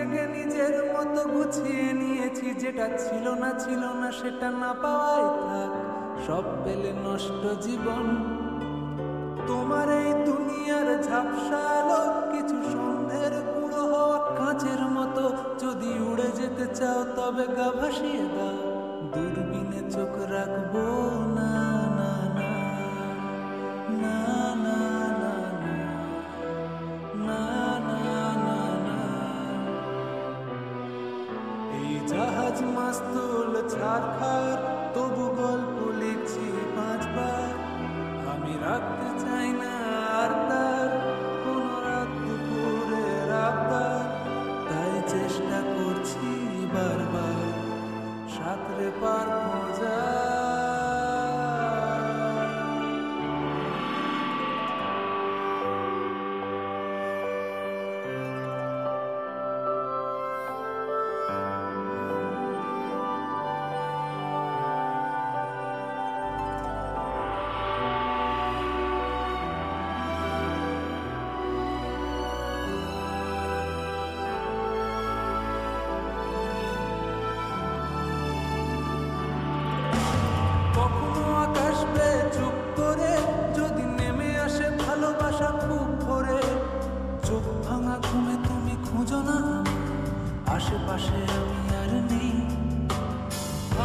কেটে নিজের মতো গুছিয়ে নিয়েছি, যেটা ছিল না সেটা না পাওয়াই থাক, সব পেলে নষ্ট জীবন। তোমার এই দুনিয়ার ঝাপসা আলো কিছু সন্ধ্যের গুঁড়ো হওয়া কাঁচের মতো, যদি উড়ে যেতে চাও তবে গা ভাসিয়ে দাও, দূরবীনে চোখ রাখবো না না না না না না না না না। এই জাহাজ মাস্তুল ছাড়খার, তবু গল্প লিখছি 5 বার। আমি রাখতে চাই না আর তার কোনো রাত দুপুরের আবদার, তাই চেষ্টা করছি বারবার সাঁতরে পার মজা। কখনো আকাশ বেয়ে চুপ করে যদি নেমে আসে ভালোবাসা খুব ভরে, চোখ ভাঙা ঘুমে তুমি খুঁজো না, আশেপাশে আমি আর নেই।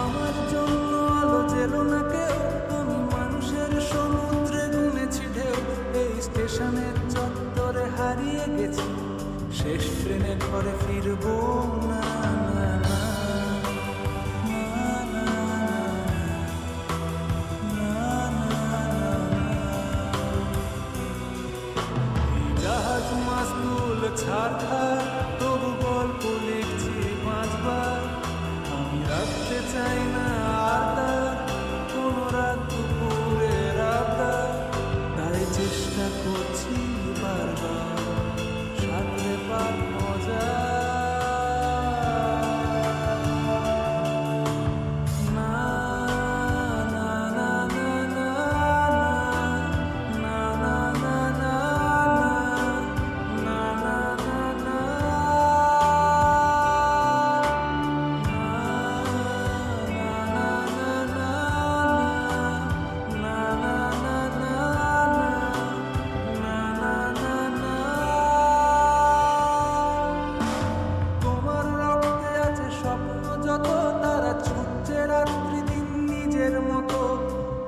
আমার জন্য আলো জেলো না কেউ, আমি মানুষের সমুদ্রে গুনেছি ঢেউ। এই স্টেশনের চত্বরে হারিয়ে গেছি, শেষ ট্রেনে ঘরে ফিরবো না না না। জাহাজ মাস্তুল ছাড়খার, তবু গল্প লিখছি 5 বার। আমি রাখতে চাই না আর তার কোনো রাত দুপুরের আবদার, তাই চেষ্টা করছি বারবার সাঁতরে পার মজা।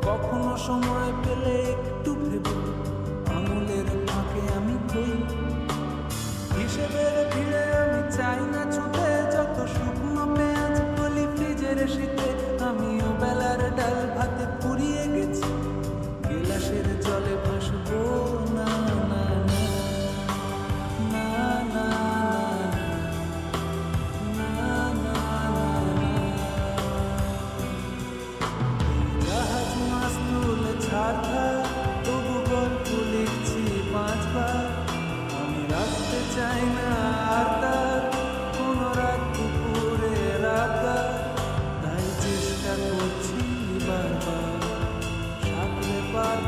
কখনো সময় পেলে একটু ভেবো, আঙুলের ফাঁকে আমি কই হিসেবের ভিড়ে। আমি চাই না ছুটে যত শুকনো পেঁয়াজ কলি ফ্রিজের শীতে, আমিও বেলার ডাল ভাতে পুড়িয়ে গেছি, গেলাসের জলে ভাসবো না না না না না না না না। জাহাজ মাস্তুল ছাড়খার, তবু গল্প লিখছি 5 বার। আমি রাখতে চাই না আর তার কোনো রাত দুপুরের আবদার, তাই চেষ্টা করছি বারবার সাঁতরে পার।